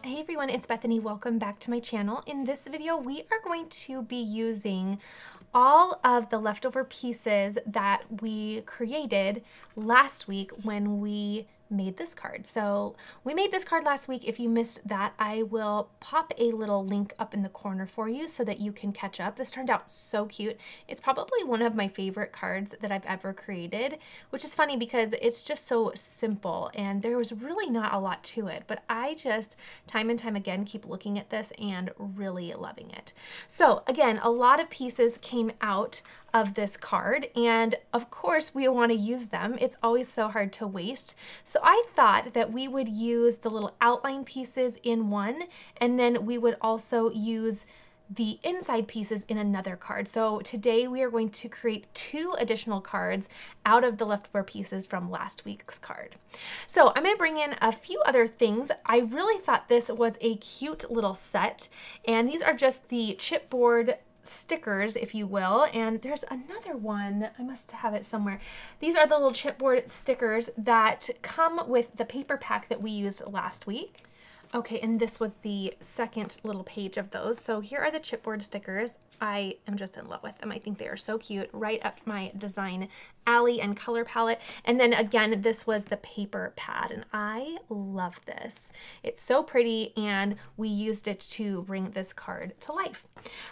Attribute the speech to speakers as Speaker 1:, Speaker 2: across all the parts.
Speaker 1: Hey everyone, it's Bethany. Welcome back to my channel. In this video, we are going to be using all of the leftover pieces that we created last week when we made this card. So we made this card last week. If you missed that, I will pop a little link up in the corner for you so that you can catch up. This turned out so cute. It's probably one of my favorite cards that I've ever created, which is funny because it's just so simple and there was really not a lot to it, but I just time and time again keep looking at this and really loving it. So again, a lot of pieces came out of this card, and of course we want to use them. It's always so hard to waste. So I thought that we would use the little outline pieces in one, and then we would also use the inside pieces in another card. So today we are going to create 2 additional cards out of the leftover pieces from last week's card. So I'm going to bring in a few other things. I really thought this was a cute little set, and these are just the chipboard stickers, if you will, and there's another one, I must have it somewhere. These are the little chipboard stickers that come with the paper pack that we used last week. Okay, and this was the second little page of those. So here are the chipboard stickers. I am just in love with them. I think they are so cute, right up my design alley and color palette. And then again, this was the paper pad, and I love this. It's so pretty, and we used it to bring this card to life.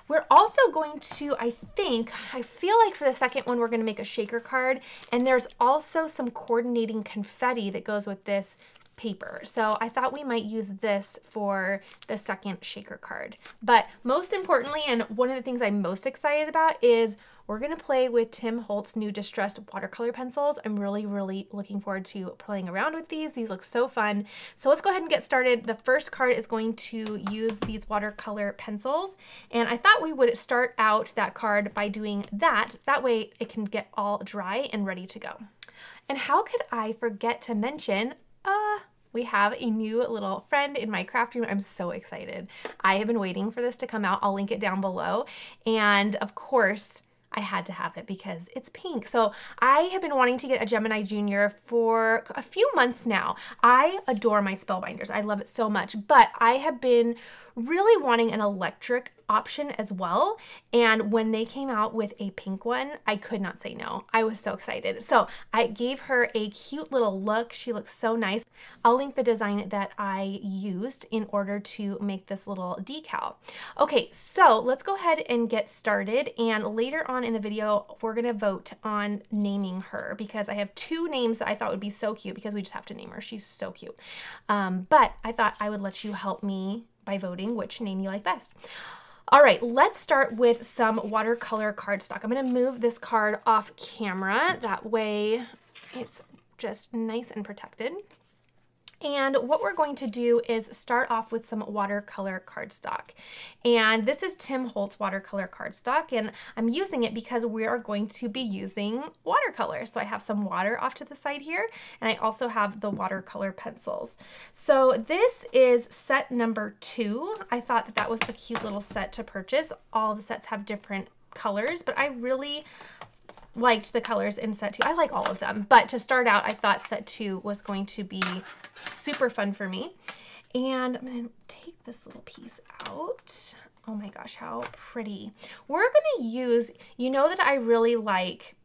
Speaker 1: We're also going to, I feel like for the second one, we're going to make a shaker card, and there's also some coordinating confetti that goes with this paper. So I thought we might use this for the second shaker card. But most importantly, and one of the things I'm most excited about, is we're going to play with Tim Holtz's new distressed watercolor pencils. I'm really looking forward to playing around with these. These look so fun. So let's go ahead and get started. The first card is going to use these watercolor pencils, and I thought we would start out that card by doing that. That way it can get all dry and ready to go. And how could I forget to mention, we have a new little friend in my craft room. I'm so excited. I have been waiting for this to come out. I'll link it down below. And of course, I had to have it because it's pink. So I have been wanting to get a Gemini Junior for a few months now. I adore my Spellbinders. I love it so much, but I have been really wanting an electric option as well. And when they came out with a pink one, I could not say no. I was so excited. So I gave her a cute little look. She looks so nice. I'll link the design that I used in order to make this little decal. Okay, so let's go ahead and get started. And later on in the video, we're gonna vote on naming her because I have 2 names that I thought would be so cute because we just have to name her. She's so cute. But I thought I would let you help me by voting which name you like best. All right, let's start with some watercolor cardstock. I'm gonna move this card off camera. That way it's just nice and protected. And what we're going to do is start off with some watercolor cardstock. And this is Tim Holtz watercolor cardstock, and I'm using it because we are going to be using watercolor. So I have some water off to the side here, and I also have the watercolor pencils. So this is set number 2. I thought that that was a cute little set to purchase. All the sets have different colors, but I really liked the colors in set 2. I like all of them, but to start out, I thought set 2 was going to be super fun for me. And I'm gonna take this little piece out. Oh my gosh, how pretty. We're gonna use, you know that I really like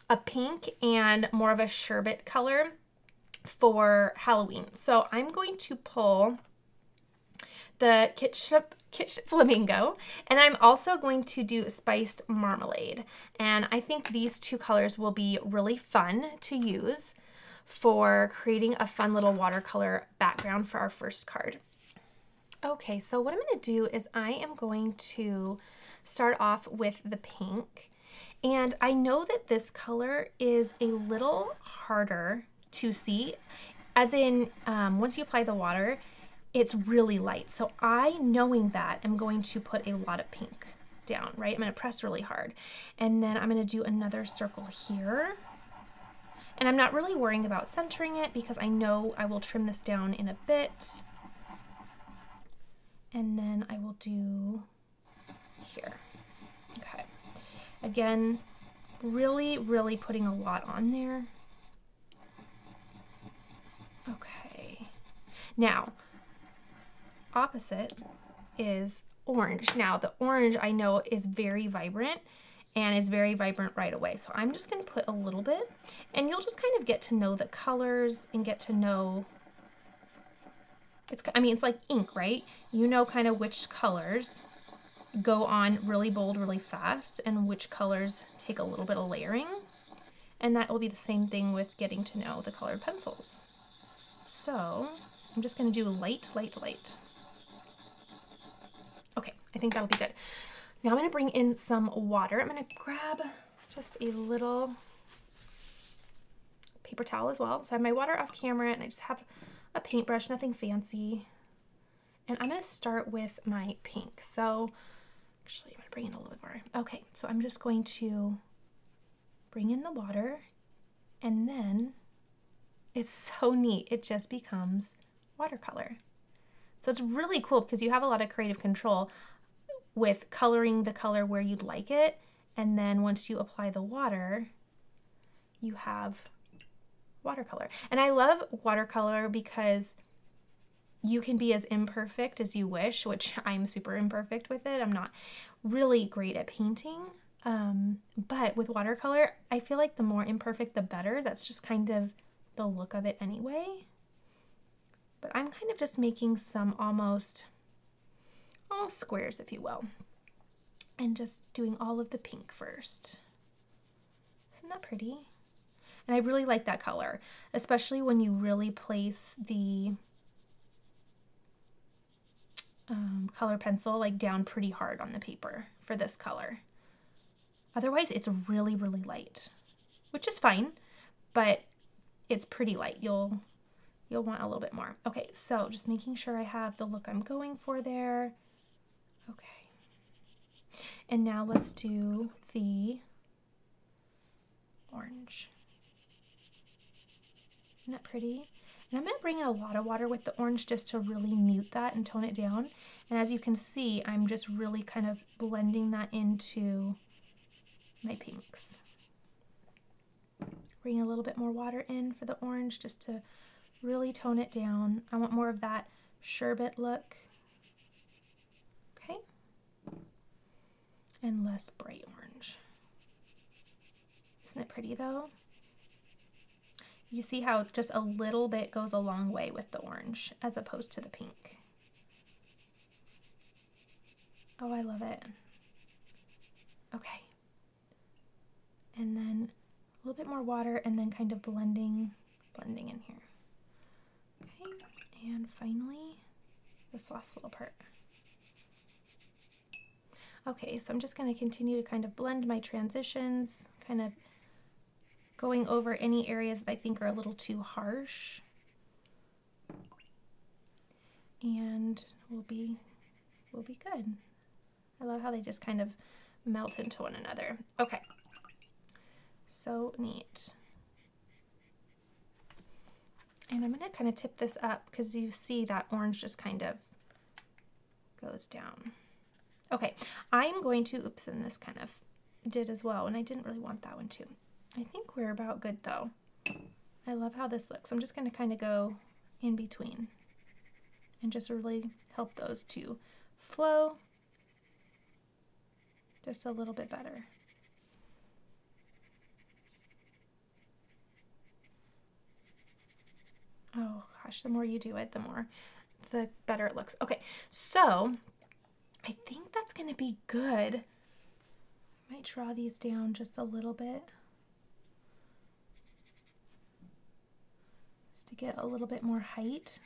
Speaker 1: a pink and more of a sherbet color for Halloween. So I'm going to pull the Kitschip Flamingo, and I'm also going to do Spiced Marmalade. And I think these 2 colors will be really fun to use for creating a fun little watercolor background for our first card. Okay, so what I'm gonna do is I am going to start off with the pink. And I know that this color is a little harder to see, as in once you apply the water, it's really light. So I, knowing that, am going to put a lot of pink down, right? I'm gonna press really hard. And then I'm gonna do another circle here. And I'm not really worrying about centering it because I know I will trim this down in a bit. And then I will do here. Okay. Again, really putting a lot on there. Okay. Now, opposite is orange. Now the orange I know is very vibrant and is very vibrant right away. So I'm just going to put a little bit, and you'll just kind of get to know the colors and get to know, I mean, it's like ink, right? You know kind of which colors go on really bold really fast and which colors take a little bit of layering. And that will be the same thing with getting to know the colored pencils. So I'm just going to do light, light, light. Okay, I think that'll be good. Now I'm going to bring in some water. I'm going to grab just a little paper towel as well. So I have my water off camera, and I just have a paintbrush, nothing fancy. And I'm going to start with my pink. So actually, I'm going to bring in a little bit more. Okay, so I'm just going to bring in the water, and then it's so neat. It just becomes watercolor. So it's really cool because you have a lot of creative control with coloring the color where you'd like it. And then once you apply the water, you have watercolor. And I love watercolor because you can be as imperfect as you wish, which I'm super imperfect with it. I'm not really great at painting. But with watercolor, I feel like the more imperfect, the better. That's just kind of the look of it anyway. But I'm kind of just making some almost squares, if you will. And just doing all of the pink first. Isn't that pretty? And I really like that color, especially when you really place the color pencil like down pretty hard on the paper for this color. Otherwise, it's really, really light, which is fine, but it's pretty light. You'll want a little bit more. Okay, so just making sure I have the look I'm going for there. Okay. And now let's do the orange. Isn't that pretty? And I'm going to bring in a lot of water with the orange just to really mute that and tone it down. And as you can see, I'm just really kind of blending that into my pinks. Bring a little bit more water in for the orange just to really tone it down. I want more of that sherbet look. Okay. And less bright orange. Isn't it pretty though? You see how just a little bit goes a long way with the orange as opposed to the pink. Oh, I love it. Okay. And then a little bit more water and then kind of blending in here. Okay, and finally, this last little part. Okay, so I'm just going to continue to kind of blend my transitions, kind of going over any areas that I think are a little too harsh. And we'll be good. I love how they just kind of melt into one another. Okay. So neat. And I'm going to kind of tip this up because you see that orange just kind of goes down. Okay, I'm going to, oops, and this kind of did as well, and I didn't really want that one too. I think we're about good though. I love how this looks. I'm just going to kind of go in between and just really help those two flow just a little bit better. Oh gosh, the more you do it, the better it looks. Okay, so I think that's going to be good. I might draw these down just a little bit, just to get a little bit more height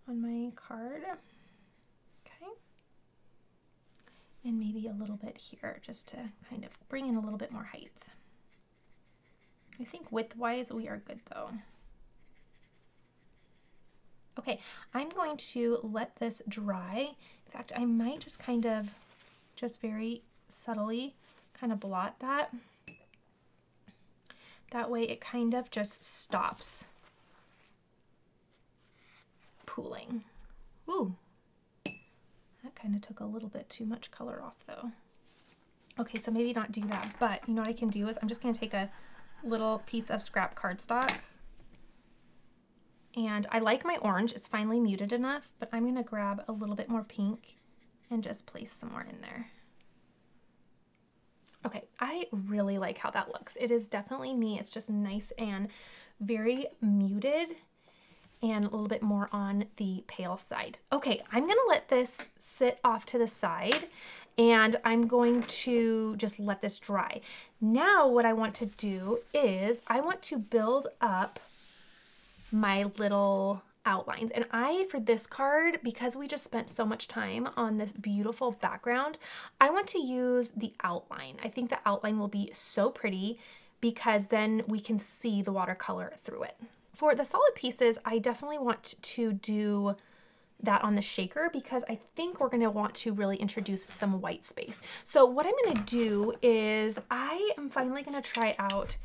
Speaker 1: on my card. Okay. And maybe a little bit here just to kind of bring in a little bit more height. I think width-wise we are good though. Okay, I'm going to let this dry. In fact, I might just kind of, just very subtly kind of blot that. That way it kind of just stops pooling. Ooh, that kind of took a little bit too much color off though. Okay, so maybe not do that, but you know what I can do is I'm just gonna take a little piece of scrap cardstock And I like my orange. It's finely muted enough, but I'm gonna grab a little bit more pink and just place some more in there. Okay, I really like how that looks. It is definitely me. It's just nice and very muted and a little bit more on the pale side. Okay, I'm gonna let this sit off to the side and I'm going to just let this dry. Now what I want to do is I want to build up my little outlines. And for this card, because we just spent so much time on this beautiful background, I want to use the outline. I think the outline will be so pretty because then we can see the watercolor through it. For the solid pieces, I definitely want to do that on the shaker because I think we're gonna want to really introduce some white space. So what I'm gonna do is I am finally gonna try out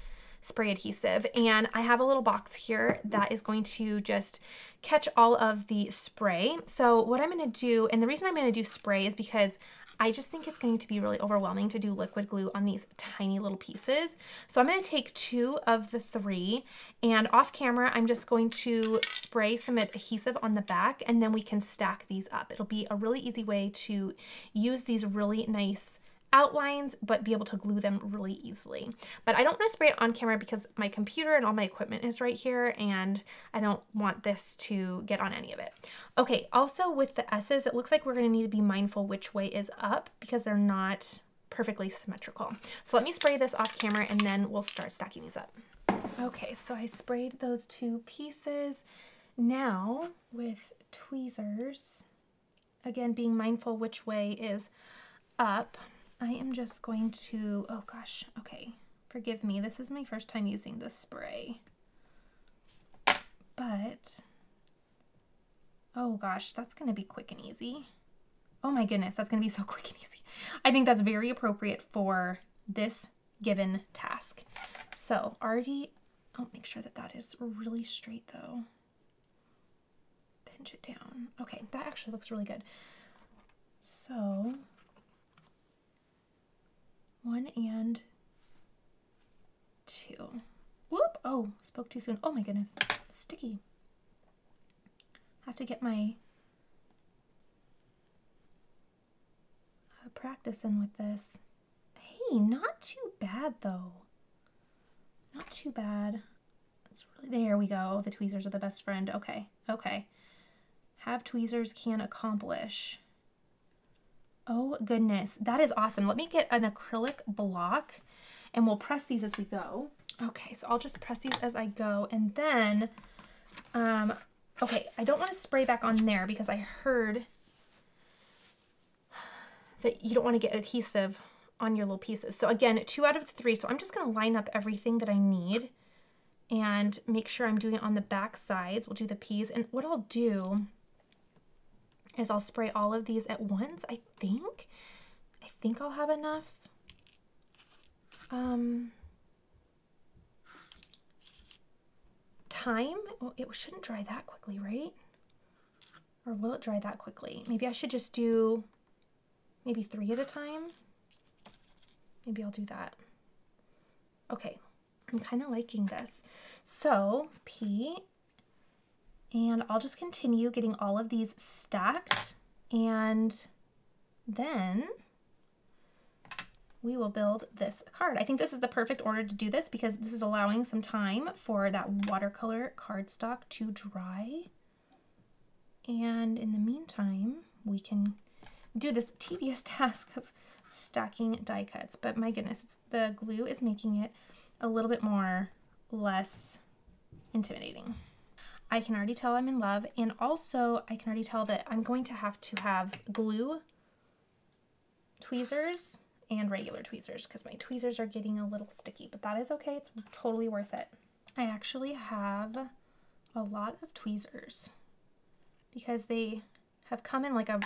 Speaker 1: spray adhesive, and I have a little box here that is going to just catch all of the spray. So what I'm going to do, and the reason I'm going to do spray is because I just think it's going to be really overwhelming to do liquid glue on these tiny little pieces. So I'm going to take 2 of the 3, and off camera I'm just going to spray some adhesive on the back, and then we can stack these up. It'll be a really easy way to use these really nice outlines, but be able to glue them really easily. But I don't want to spray it on camera because my computer and all my equipment is right here, and I don't want this to get on any of it. Okay, also with the S's, it looks like we're going to need to be mindful which way is up because they're not perfectly symmetrical. So let me spray this off camera and then we'll start stacking these up. Okay, so I sprayed those 2 pieces. Now with tweezers, again being mindful which way is up, I am just going to, oh gosh, okay, forgive me. This is my first time using this spray. But, oh gosh, that's going to be quick and easy. Oh my goodness, that's going to be so quick and easy. I think that's very appropriate for this given task. So already, I'll make sure that that is really straight though. Pinch it down. Okay, that actually looks really good. So 1 and 2. Whoop! Oh, spoke too soon. Oh my goodness, it's sticky. Have to get my practice in with this. Hey, not too bad though. Not too bad. It's really, there we go. The tweezers are the best friend. Okay, okay. Have tweezers can accomplish. Oh goodness, that is awesome. Let me get an acrylic block and we'll press these as we go. Okay, so I'll just press these as I go, and then, okay, I don't want to spray back on there because I heard that you don't want to get adhesive on your little pieces. So again, 2 out of 3. So I'm just going to line up everything that I need and make sure I'm doing it on the back sides. We'll do the P's, and what I'll do is I'll spray all of these at once. I think I'll have enough. Time. Well, it shouldn't dry that quickly, right? Or will it dry that quickly? Maybe I should just do maybe 3 at a time. Maybe I'll do that. Okay, I'm kind of liking this. So P, and I'll just continue getting all of these stacked, and then we will build this card. I think this is the perfect order to do this because this is allowing some time for that watercolor cardstock to dry. And in the meantime, we can do this tedious task of stacking die cuts. But my goodness, the glue is making it a little bit less intimidating. I can already tell I'm in love, and also I can already tell that I'm going to have glue tweezers and regular tweezers because my tweezers are getting a little sticky, but that is okay. It's totally worth it. I actually have a lot of tweezers because they have come in like a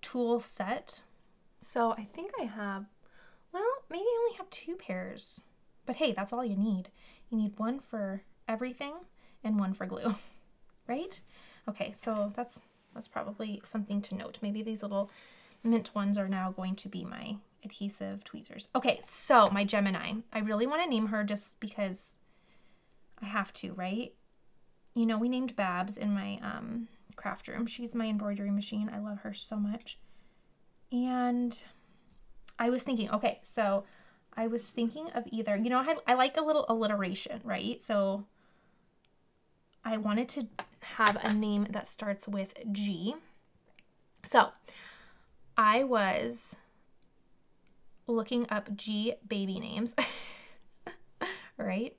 Speaker 1: tool set. So I think I have, well, maybe I only have 2 pairs, but hey, that's all you need. You need 1 for everything and 1 for glue, right? Okay, so that's probably something to note. Maybe these little mint ones are now going to be my adhesive tweezers. Okay, so my Gemini. I really want to name her just because I have to, right? you know, we named Babs in my craft room. She's my embroidery machine. I love her so much. And I was thinking, okay, so I was thinking of either, you know, I like a little alliteration, right? So I wanted to have a name that starts with G. So I was looking up G baby names, right?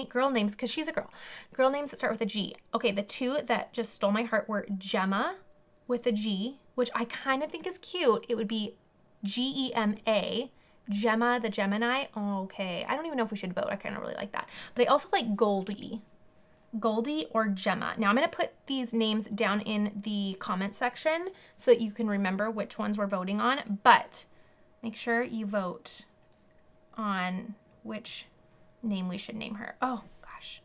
Speaker 1: Girl names, because she's a girl. Girl names that start with a G. Okay, the two that just stole my heart were Gemma with a G, which I kind of think is cute. It would be Gema, Gemma the Gemini. Okay, I don't even know if we should vote. I kind of really like that. But I also like Goldie or Gemma. Now I'm going to put these names down in the comment section so that you can remember which ones we're voting on. But make sure you vote on which name we should name her. Oh gosh.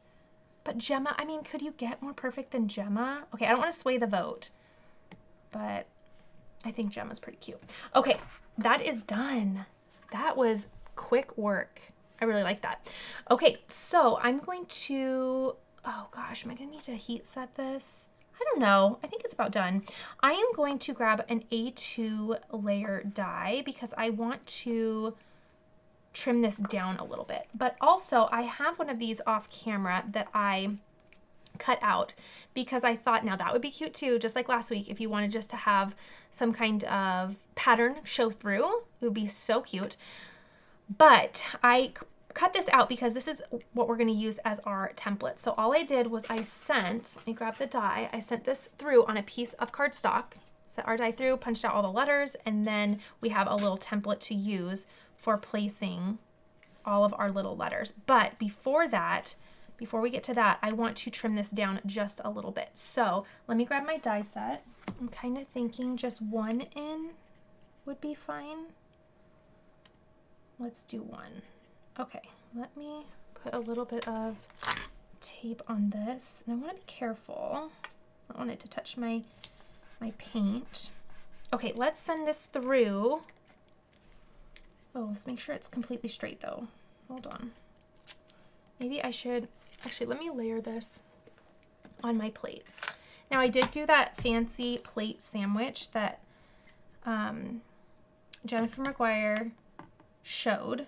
Speaker 1: But Gemma, I mean, could you get more perfect than Gemma? Okay, I don't want to sway the vote, but I think Gemma's pretty cute. Okay, that is done. That was quick work. I really like that. Okay, so I'm going to, oh gosh, am I gonna need to heat set this? I don't know. I think it's about done. I am going to grab an A2 layer die because I want to trim this down a little bit. But also I have one of these off camera that I cut out because I thought, now that would be cute too, just like last week, if you wanted just to have some kind of pattern show through, it would be so cute. But I cut this out because this is what we're going to use as our template. So all I did was let me grab the die, I sent this through on a piece of cardstock, set our die through, punched out all the letters, and then we have a little template to use for placing all of our little letters. But before we get to that, I want to trim this down just a little bit. So let me grab my die set. I'm kind of thinking just 1 in would be fine. Let's do 1. Okay, let me put a little bit of tape on this. And I want to be careful. I don't want it to touch my paint. Okay, let's send this through. Oh, let's make sure it's completely straight though. Hold on. Maybe I should, actually, let me layer this on my plates. Now I did do that fancy plate sandwich that Jennifer McGuire showed,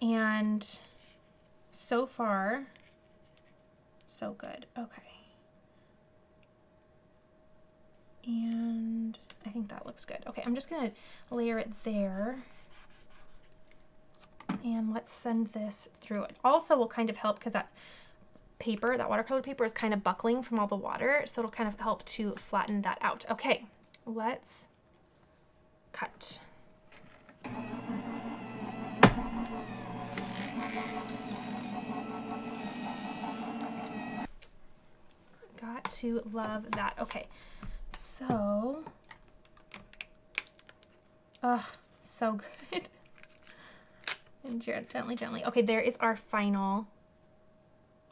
Speaker 1: and so far, so good. Okay. And I think that looks good. Okay, I'm just gonna layer it there. And let's send this through. It also will kind of help because that's paper, that watercolor paper is kind of buckling from all the water, so it'll kind of help to flatten that out. Okay, let's cut. Got to love that. Okay, so, so good. And gently, gently. Okay, there is our final.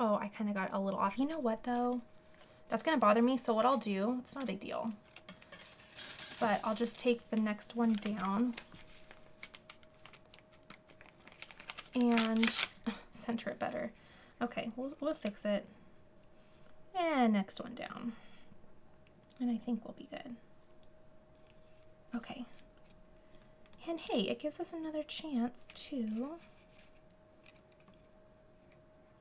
Speaker 1: Oh, I kind of got a little off. You know what though? That's gonna bother me, so what I'll do, it's not a big deal, but I'll just take the next one down and center it better. Okay, we'll fix it. And next one down. And I think we'll be good. Okay. And hey, it gives us another chance to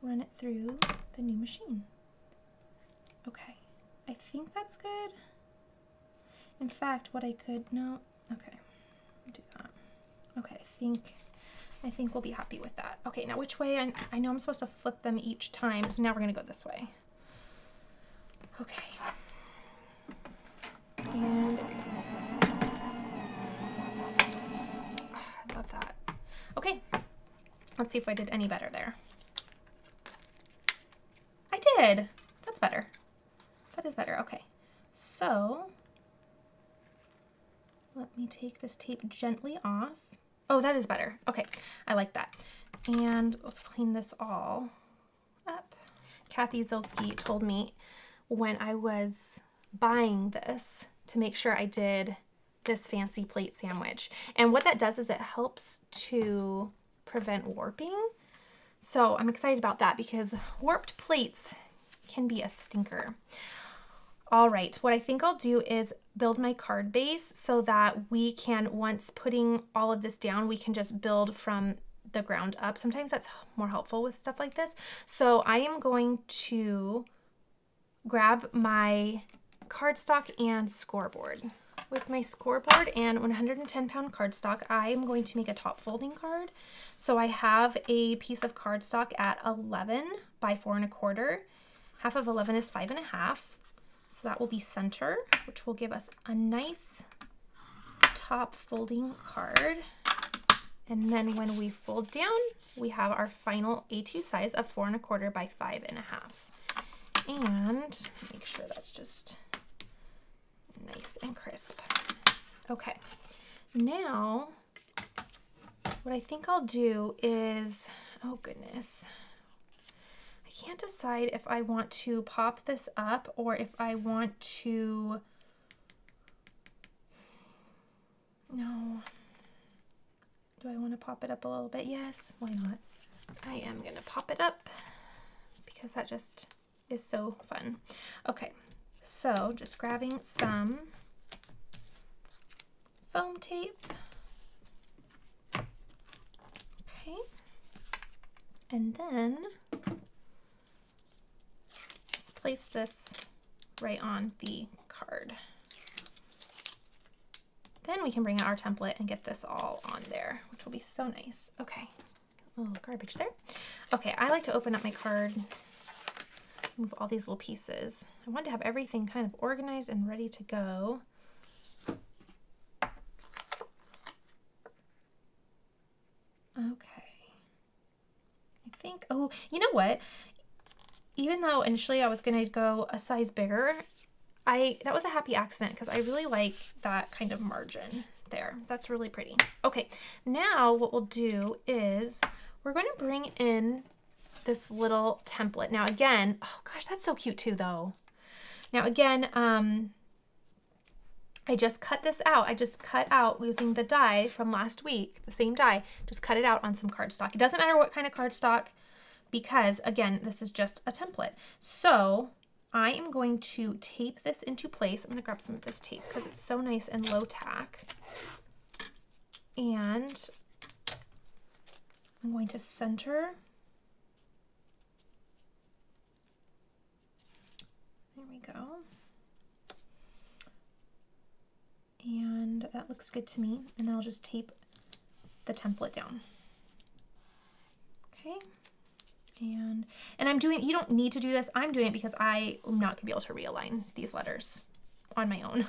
Speaker 1: run it through the new machine. Okay, I think that's good. In fact, what I could, no, okay, I'll do that. Okay, I think we'll be happy with that. Okay, now which way? I know I'm supposed to flip them each time, so now we're gonna go this way. Okay. And I love that. Okay, let's see if I did any better there. I did. That's better. That is better. Okay, so let me take this tape gently off. Oh, that is better. Okay, I like that. And let's clean this all up. Kathy Zilski told me when I was buying this to make sure I did this fancy plate sandwich. And what that does is it helps to prevent warping. So I'm excited about that because warped plates can be a stinker. All right, what I think I'll do is build my card base so that we can, once putting all of this down, we can just build from the ground up. Sometimes that's more helpful with stuff like this. So I am going to grab my cardstock and scoreboard. With my scoreboard and 110-pound cardstock, I am going to make a top folding card. So I have a piece of cardstock at 11 by 4 1/4. Half of 11 is 5 1/2. So that will be center, which will give us a nice top folding card. And then when we fold down, we have our final A2 size of 4 1/4 by 5 1/2. And make sure that's just nice and crisp. Okay, now what I think I'll do is, oh goodness, I can't decide if I want to pop this up or if I want to, no, do I want to pop it up a little bit? Yes, why not? I am gonna pop it up because that just is so fun. Okay. So just grabbing some foam tape. Okay. And then let's place this right on the card. Then we can bring out our template and get this all on there, which will be so nice. Okay. A little garbage there. Okay, I like to open up my card, move all these little pieces. I want to have everything kind of organized and ready to go. Okay. I think, oh, you know what? Even though initially I was going to go a size bigger, that was a happy accident because I really like that kind of margin there. That's really pretty. Okay, now what we'll do is we're going to bring in this little template. Now again, oh gosh, that's so cute too though. Now again, I just cut this out. I just cut out using the die from last week, the same die, just cut it out on some cardstock. It doesn't matter what kind of cardstock because again, this is just a template. So I am going to tape this into place. I'm gonna grab some of this tape because it's so nice and low tack. And I'm going to center. There we go. And that looks good to me. And then I'll just tape the template down. Okay. And I'm doing, you don't need to do this. I'm doing it because I am not gonna be able to realign these letters on my own.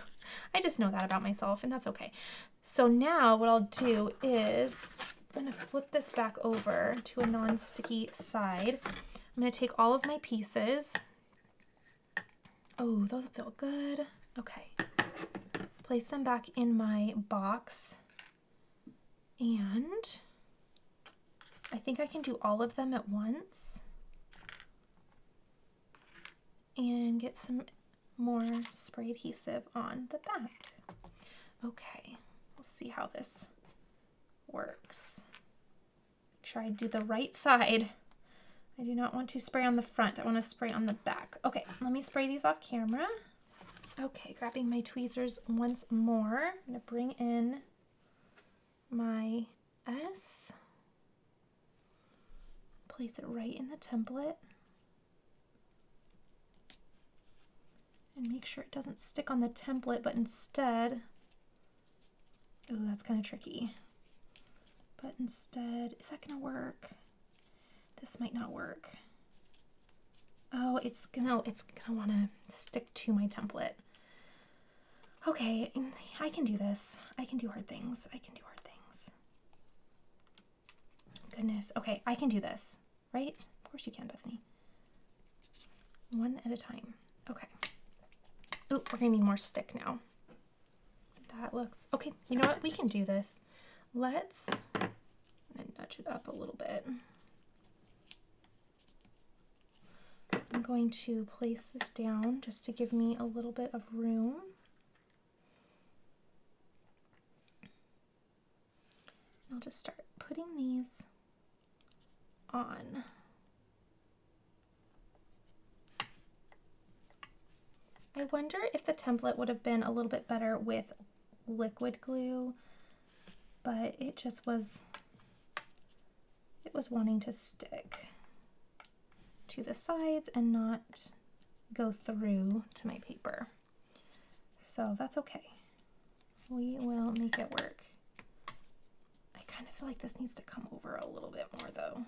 Speaker 1: I just know that about myself and that's okay. So now what I'll do is I'm gonna flip this back over to a non-sticky side. I'm gonna take all of my pieces. Oh, those feel good. Okay. Place them back in my box. And I think I can do all of them at once. And get some more spray adhesive on the back. Okay, we'll see how this works. Make sure I do the right side. I do not want to spray on the front. I want to spray on the back. Okay, let me spray these off camera. Okay, grabbing my tweezers once more. I'm going to bring in my S. Place it right in the template. And make sure it doesn't stick on the template, but instead, oh, that's kind of tricky. But instead, is that gonna work? This might not work. Oh, it's gonna wanna stick to my template. Okay, I can do this. I can do hard things. I can do hard things. Goodness, okay, I can do this, right? Of course you can, Bethany. One at a time, okay. Ooh, we're gonna need more stick now. That looks, okay, you know what? We can do this. Let's, I'm gonna nudge it up a little bit. I'm going to place this down just to give me a little bit of room. I'll just start putting these on. I wonder if the template would have been a little bit better with liquid glue, but it just was, it was wanting to stick to the sides and not go through to my paper. So that's okay. We will make it work. I kind of feel like this needs to come over a little bit more though.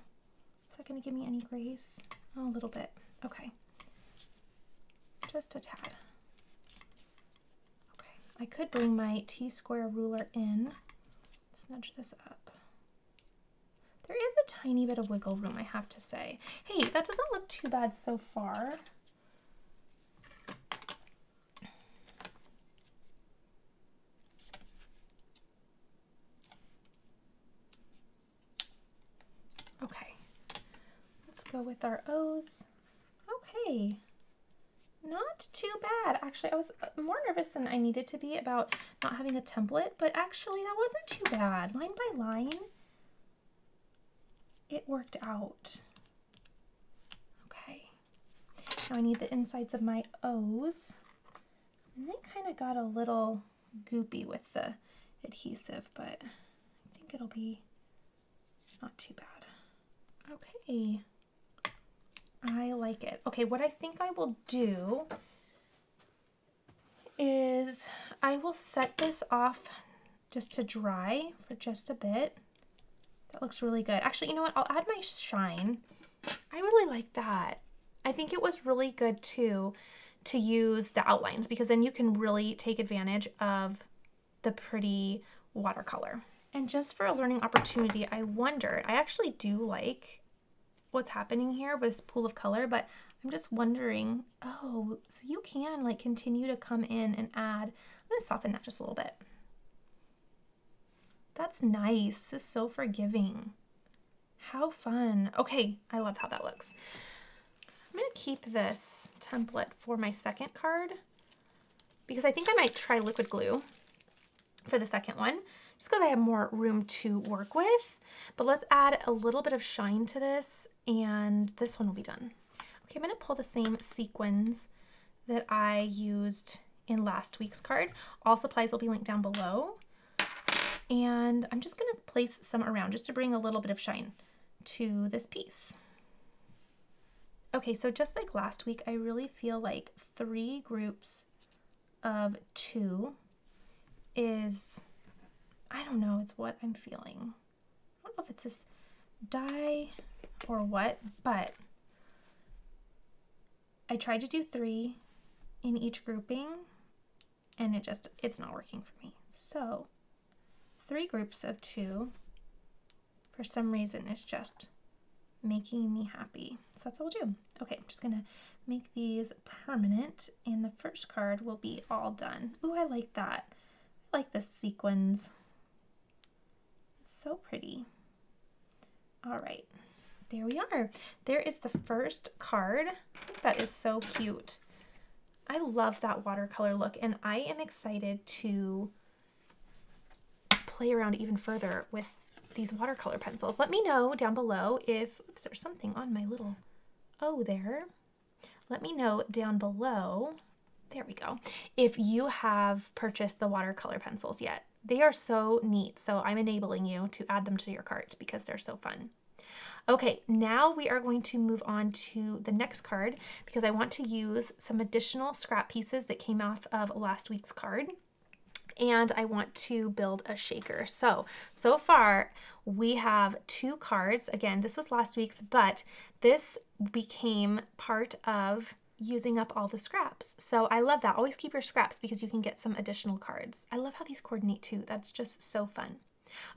Speaker 1: Is that going to give me any grace? Oh, a little bit. Okay. Just a tad. Okay. I could bring my T-square ruler in. Let's nudge this up. There is a tiny bit of wiggle room, I have to say. Hey, that doesn't look too bad so far. Okay, let's go with our O's. Okay, not too bad. Actually, I was more nervous than I needed to be about not having a template, but actually that wasn't too bad. Line by line, it worked out. Okay, now I need the insides of my O's, and they kind of got a little goopy with the adhesive, but I think it'll be not too bad. Okay, I like it. Okay, what I think I will do is I will set this off just to dry for just a bit. That looks really good. Actually, you know what? I'll add my shine. I really like that. I think it was really good too to use the outlines because then you can really take advantage of the pretty watercolor. And just for a learning opportunity, I wondered, I actually do like what's happening here with this pool of color, but I'm just wondering, oh, so you can like continue to come in and add. I'm gonna soften that just a little bit. That's nice. This is so forgiving. How fun. Okay, I love how that looks. I'm gonna keep this template for my second card because I think I might try liquid glue for the second one, just because I have more room to work with. But let's add a little bit of shine to this, and this one will be done. Okay, I'm gonna pull the same sequins that I used in last week's card. All supplies will be linked down below. And I'm just gonna place some around just to bring a little bit of shine to this piece. Okay, so just like last week, I really feel like 3 groups of 2 is, I don't know, it's what I'm feeling. I don't know if it's this dye or what, but I tried to do 3 in each grouping and it's not working for me. So 3 groups of 2 for some reason is just making me happy. So that's what we'll do. Okay, I'm just gonna make these permanent and the first card will be all done. Ooh, I like that. I like the sequins. It's so pretty. All right, there we are. There is the first card. I think that is so cute. I love that watercolor look, and I am excited to play around even further with these watercolor pencils. Let me know down below if, oops, there's something on my little O there. Let me know down below, there we go, if you have purchased the watercolor pencils yet. They are so neat, so I'm enabling you to add them to your cart because they're so fun. Okay, now we are going to move on to the next card because I want to use some additional scrap pieces that came off of last week's card. And I want to build a shaker. So far we have 2 cards. Again, this was last week's, but this became part of using up all the scraps. So I love that. Always keep your scraps because you can get some additional cards. I love how these coordinate too. That's just so fun.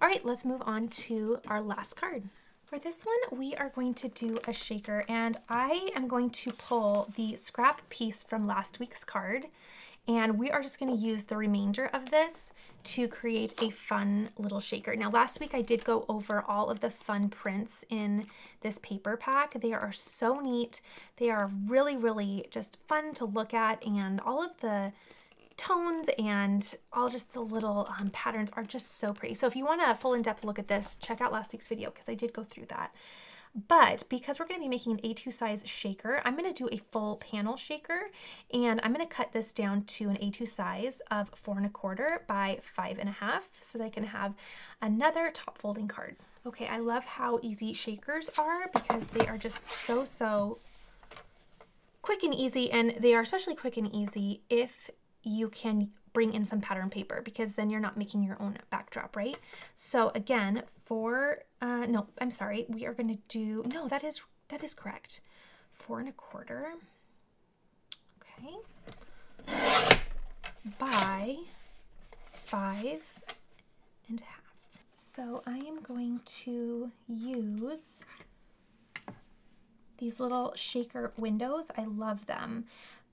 Speaker 1: All right, let's move on to our last card. For this one, we are going to do a shaker, and I am going to pull the scrap piece from last week's card, and we are just going to use the remainder of this to create a fun little shaker. Now, last week I did go over all of the fun prints in this paper pack. They are so neat. They are really, really just fun to look at, and all of the tones and all just the little patterns are just so pretty. So if you want a full in-depth look at this, check out last week's video because I did go through that. But because we're going to be making an A2 size shaker, I'm going to do a full panel shaker, and I'm going to cut this down to an A2 size of 4 1/4 by 5 1/2 so that I can have another top folding card. Okay, I love how easy shakers are because they are just so quick and easy, and they are especially quick and easy if you can bring in some pattern paper, because then you're not making your own backdrop, right? So again, no, I'm sorry, we are going to do, no, that is correct. 4 1/4, okay, by 5 1/2. So I am going to use these little shaker windows. I love them.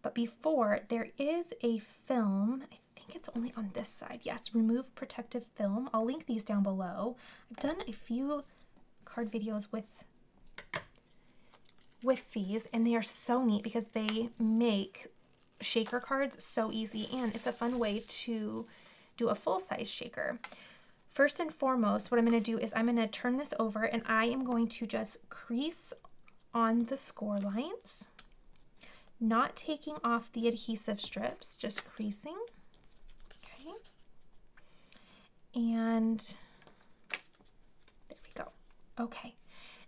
Speaker 1: But before, there is a film, I think it's only on this side. Yes, remove protective film. I'll link these down below. I've done a few card videos with these, and they are so neat because they make shaker cards so easy, and it's a fun way to do a full-size shaker. First and foremost, what I'm going to do is I'm going to turn this over, and I am going to just crease on the score lines, not taking off the adhesive strips, just creasing. Okay. And there we go. Okay.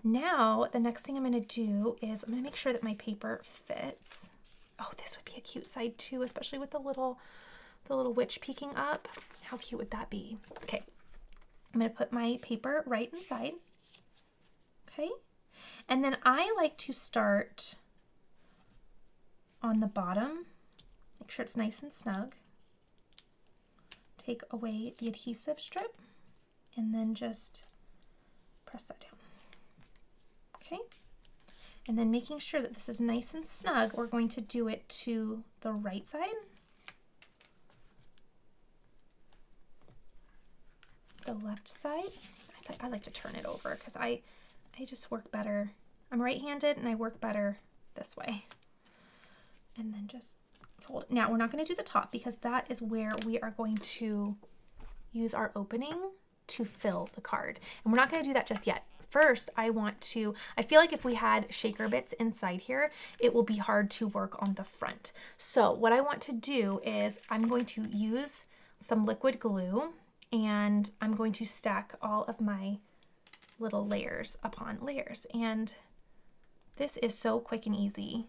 Speaker 1: Now, the next thing I'm going to do is I'm going to make sure that my paper fits. Oh, this would be a cute side too, especially with the little witch peeking up. How cute would that be? Okay. I'm going to put my paper right inside. Okay. And then I like to start on the bottom. Make sure it's nice and snug. Take away the adhesive strip and then just press that down. Okay. And then making sure that this is nice and snug, we're going to do it to the right side. The left side. I like to turn it over because I just work better. I'm right-handed and I work better this way. And then just fold. Now we're not going to do the top because that is where we are going to use our opening to fill the card. And we're not going to do that just yet. First, I feel like if we had shaker bits inside here, it will be hard to work on the front. So what I want to do is I'm going to use some liquid glue, and I'm going to stack all of my little layers upon layers. And this is so quick and easy.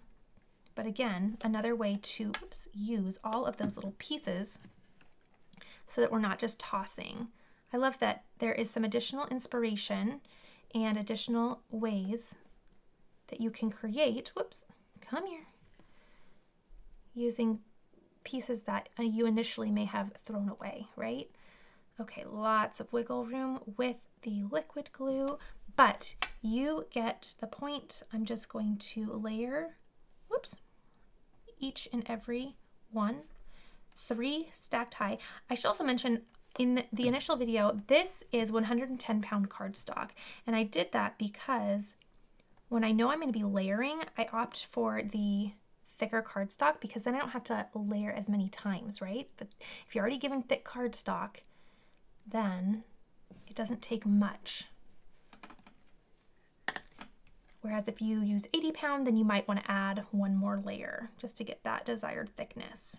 Speaker 1: But again, another way to use all of those little pieces so that we're not just tossing. I love that there is some additional inspiration and additional ways that you can create, come here, using pieces that you initially may have thrown away, right? Okay, lots of wiggle room with the liquid glue, but you get the point. I'm just going to layer, each and every one, 3 stacked high. I should also mention, in the initial video, this is 110-pound cardstock, and I did that because when I know I'm going to be layering, I opt for the thicker cardstock because then I don't have to layer as many times, right? But if you're already given thick cardstock, then it doesn't take much. Whereas if you use 80-pound, then you might want to add 1 more layer just to get that desired thickness.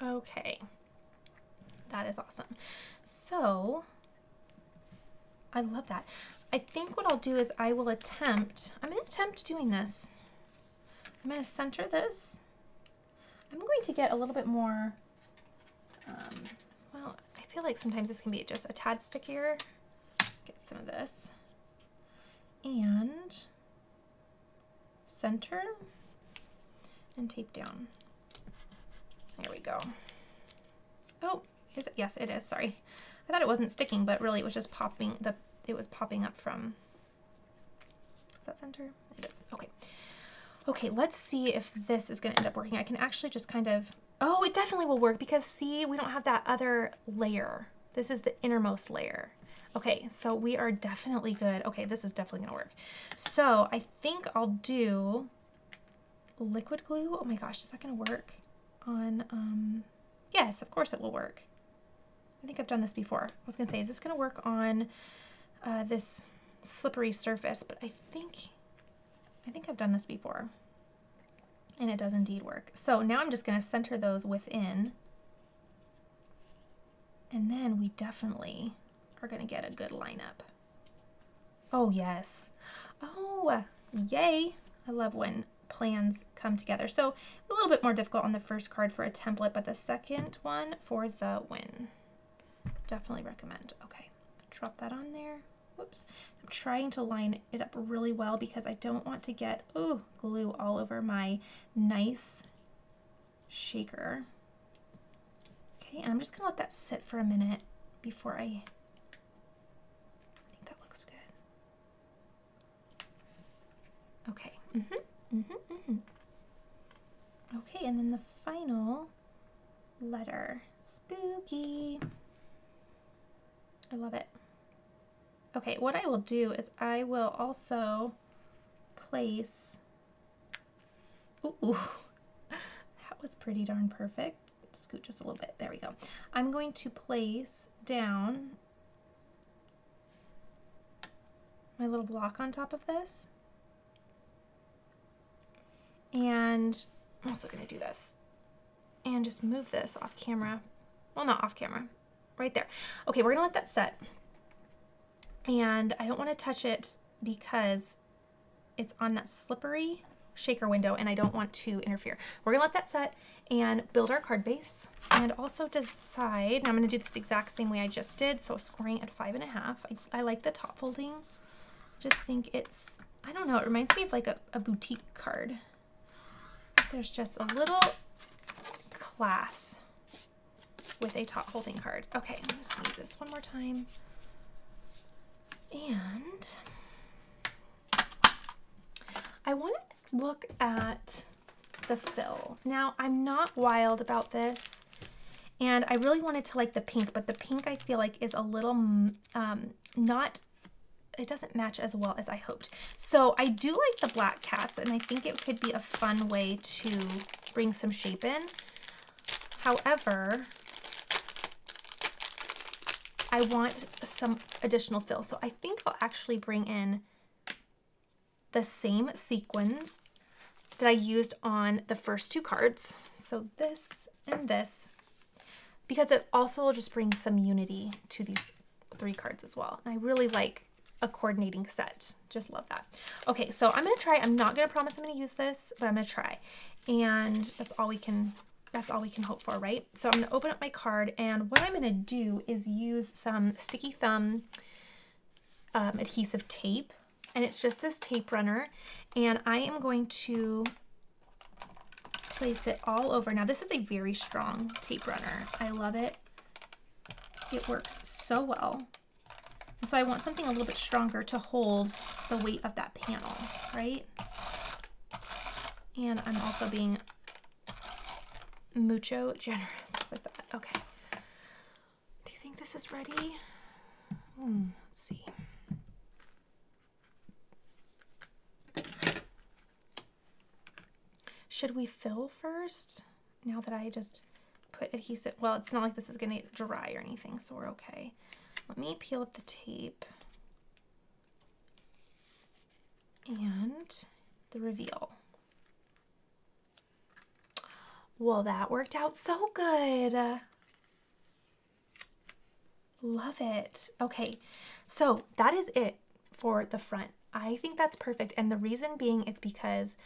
Speaker 1: Okay, that is awesome. So I love that. I think what I'll do is I'm going to attempt doing this. I'm going to center this. I'm going to get a little bit more, well, I feel like sometimes this can be just a tad stickier. Get some of this. and center and tape down. There we go. Oh, is it? Yes, it is. Sorry. I thought it wasn't sticking, but really it was just popping it was popping up from. Is that center? It is. Okay. Okay, let's see if this is going to end up working. I can actually just kind of, oh, it definitely will work because see, we don't have that other layer. This is the innermost layer. Okay, so we are definitely good. Okay, this is definitely going to work. So I think I'll do liquid glue. Oh my gosh, is that going to work on, yes, of course it will work. I think I've done this before. I was going to say, is this going to work on this slippery surface? But I think I've done this before. And it does indeed work. So now I'm just going to center those within. And then we definitely are going to get a good lineup. Oh, yes. Oh, yay. I love when plans come together. So a little bit more difficult on the first card for a template, but the second one for the win. Definitely recommend. Okay, drop that on there. Whoops. I'm trying to line it up really well because I don't want to get glue all over my nice shaker. Okay, and I'm just gonna let that sit for a minute before I think that looks good. Okay. Okay, and then the final letter. Spooky. I love it. Okay, what I will do is I will also place, ooh, that was pretty darn perfect. Scoot just a little bit, there we go. I'm going to place down my little block on top of this. And I'm also gonna do this and just move this off camera. Well, not off camera, right there. Okay, we're gonna let that set. And I don't want to touch it because it's on that slippery shaker window and I don't want to interfere. We're gonna let that set and build our card base and also decide, and I'm gonna do this exact same way I just did, so scoring at 5.5. I like the top folding. Just think it's, I don't know, it reminds me of like a boutique card. There's just a little class with a top folding card. Okay, I'm just gonna use this one more time. And I want to look at the fill. Now, I'm not wild about this, and I really wanted to like the pink, but the pink I feel like is a little it doesn't match as well as I hoped. So I do like the black cats, and I think it could be a fun way to bring some shape in. However, I want some additional fill. So I think I'll actually bring in the same sequins that I used on the first two cards. So this and this, because it also will just bring some unity to these three cards as well. And I really like a coordinating set. Just love that. Okay, so I'm gonna try. I'm not gonna promise I'm gonna use this, but I'm gonna try. And that's all we can hope for, right? So I'm gonna open up my card, and what I'm gonna do is use some sticky thumb adhesive tape, and it's just this tape runner, and I am going to place it all over. Now this is a very strong tape runner. I love it. It works so well. And so I want something a little bit stronger to hold the weight of that panel, right? And I'm also being mucho generous with that. Okay. Do you think this is ready? Let's see. Should we fill first? Now that I just put adhesive, well, it's not like this is gonna dry or anything, so we're okay. Let me peel up the tape and the reveal. Well, that worked out so good. Love it. Okay, so that is it for the front. I think that's perfect, and the reason being is because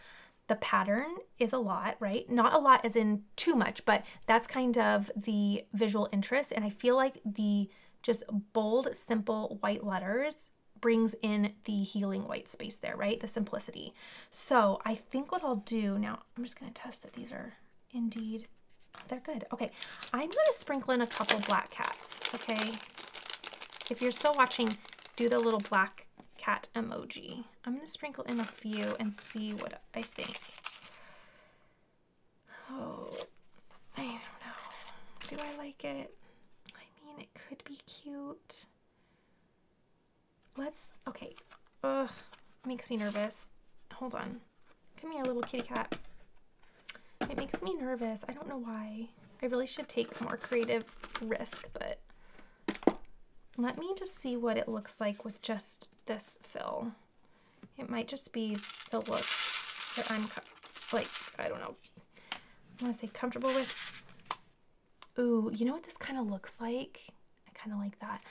Speaker 1: the pattern is a lot, right? Not a lot as in too much, but that's kind of the visual interest, and I feel like the just bold, simple white letters brings in the healing white space there, right? The simplicity. So I think what I'll do now, I'm just going to test that these are indeed, oh, they're good. Okay, I'm going to sprinkle in a couple black cats, okay? If you're still watching, do the little black cat emoji. I'm going to sprinkle in a few and see what I think. Oh, I don't know. Do I like it? I mean, it could be cute. Okay. Ugh, makes me nervous. Hold on. Come here, little kitty cat. It makes me nervous. I don't know why. I really should take more creative risk, but let me just see what it looks like with just this fill. It might just be the look that I'm, like, I don't know. I want to say comfortable with. Ooh, you know what this kind of looks like? I kind of like that.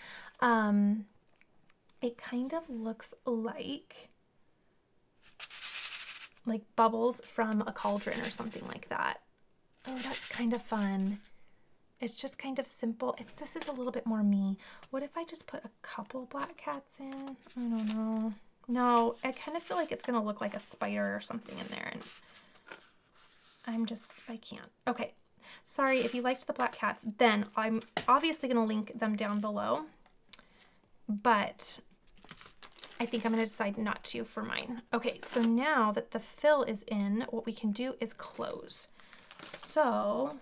Speaker 1: It kind of looks like bubbles from a cauldron or something like that. Oh, that's kind of fun. It's just kind of simple. This is a little bit more me. What if I just put a couple black cats in? I don't know. No, I kind of feel like it's going to look like a spider or something in there. And I can't. Okay. Sorry if you liked the black cats. Then I'm obviously going to link them down below. But I think I'm going to decide not to for mine. Okay, so now that the fill is in, what we can do is close. So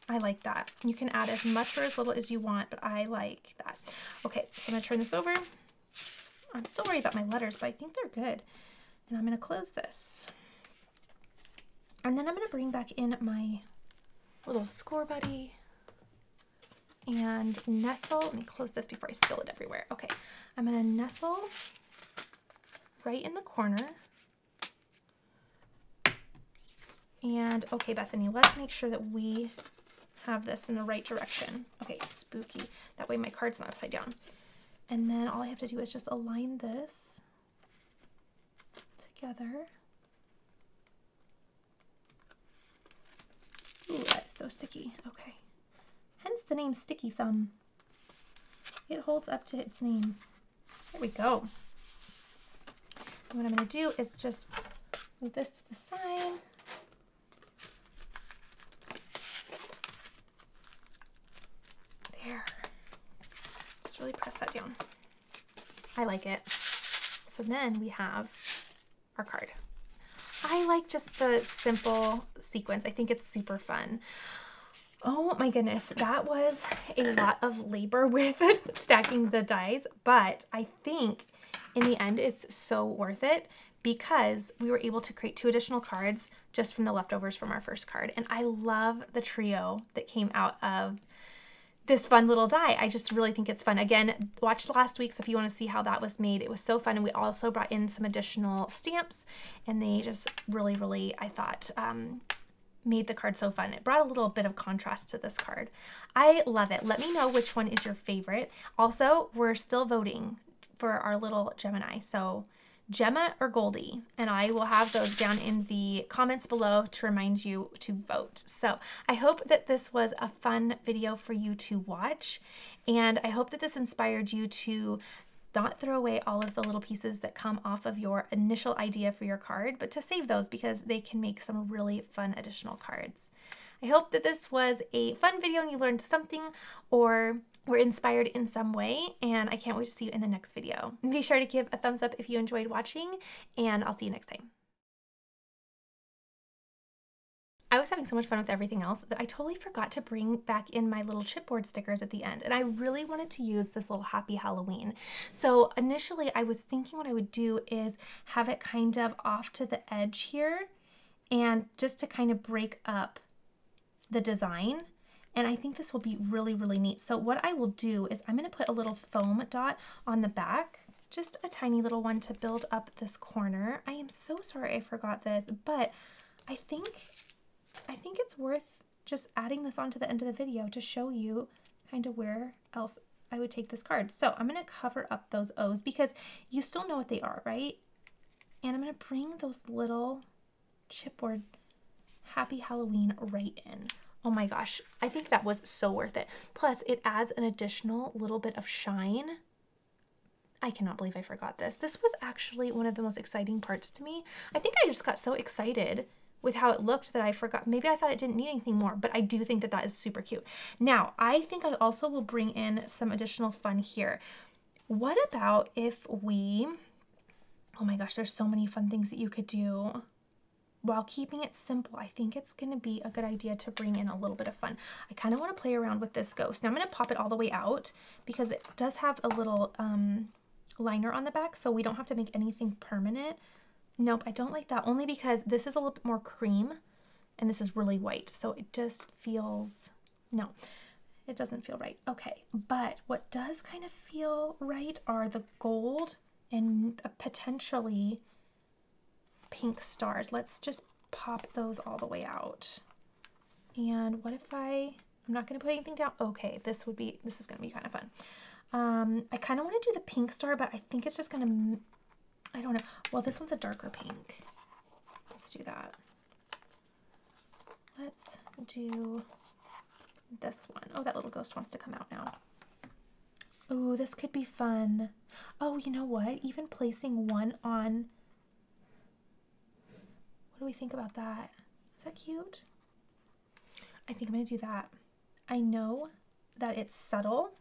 Speaker 1: I like that. You can add as much or as little as you want, but I like that. Okay, so I'm going to turn this over. I'm still worried about my letters, but I think they're good. And I'm going to close this. And then I'm going to bring back in my little score buddy and nestle. Let me close this before I spill it everywhere. Okay, I'm going to nestle right in the corner. And okay, Bethany, let's make sure that we have this in the right direction. Okay, spooky. That way my card's not upside down. And then all I have to do is just align this together. Ooh, that is so sticky. Okay. Hence the name Sticky Thumb. It holds up to its name. There we go. And what I'm going to do is just move this to the side. There. Just really press that down. I like it. So then we have our card. I like just the simple sequence. I think it's super fun. Oh my goodness, that was a lot of labor with stacking the dies, but I think in the end it's so worth it because we were able to create 2 additional cards just from the leftovers from our first card. And I love the trio that came out of this fun little die. I just really think it's fun. Again, watch last week's if you want to see how that was made. It was so fun. And we also brought in some additional stamps and they just really, I thought, made the card so fun. It brought a little bit of contrast to this card. I love it. Let me know which one is your favorite. Also, we're still voting for our little Gemini. So Gemma or Goldie, and I will have those down in the comments below to remind you to vote. So I hope that this was a fun video for you to watch, and I hope that this inspired you to not throw away all of the little pieces that come off of your initial idea for your card, but to save those because they can make some really fun additional cards. I hope that this was a fun video and you learned something or were inspired in some way, and I can't wait to see you in the next video. Be sure to give a thumbs up if you enjoyed watching, and I'll see you next time. I was having so much fun with everything else that I totally forgot to bring back in my little chipboard stickers at the end, and I really wanted to use this little Happy Halloween. So initially I was thinking what I would do is have it kind of off to the edge here, and just to kind of break up the design. And I think this will be really neat. So what I will do is I'm going to put a little foam dot on the back, just a tiny little one to build up this corner. I am so sorry I forgot this, but I think it's worth just adding this onto the end of the video to show you kind of where else I would take this card. So I'm going to cover up those O's because you still know what they are, right? And I'm going to bring those little chipboard Happy Halloween right in. Oh my gosh, I think that was so worth it. Plus, it adds an additional little bit of shine I cannot believe I forgot this. This was actually one of the most exciting parts to me. I think I just got so excited with how it looked that I forgot. Maybe I thought it didn't need anything more, but I do think that that is super cute. Now, I think I also will bring in some additional fun here. What about if we, oh my gosh, there's so many fun things that you could do while keeping it simple. I think it's going to be a good idea to bring in a little bit of fun. I kind of want to play around with this ghost. Now I'm going to pop it all the way out because it does have a little liner on the back, so we don't have to make anything permanent. Nope, I don't like that, only because this is a little bit more cream and this is really white, so it just feels, no, it doesn't feel right. Okay, but what does kind of feel right are the gold and potentially pink stars. Let's just pop those all the way out. And what if I'm not going to put anything down. Okay, this is going to be kind of fun. I kind of want to do the pink star, but I think it's just going to, I don't know. Well, this one's a darker pink. Let's do that. Let's do this one. Oh, that little ghost wants to come out now. Oh, this could be fun. Oh, you know what? Even placing one on, what do we think about that? Is that cute? I think I'm going to do that. I know that it's subtle.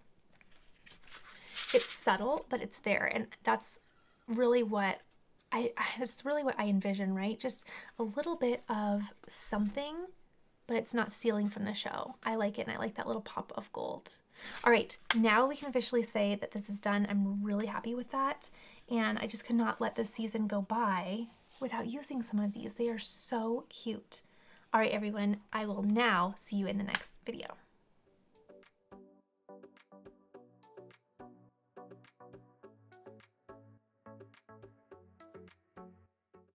Speaker 1: It's subtle, but it's there. And that's really what I envision, right? Just a little bit of something, but it's not stealing from the show. I like it, and I like that little pop of gold. All right, now we can officially say that this is done. I'm really happy with that, and I just cannot let this season go by without using some of these. They are so cute. All right, everyone, I will now see you in the next video.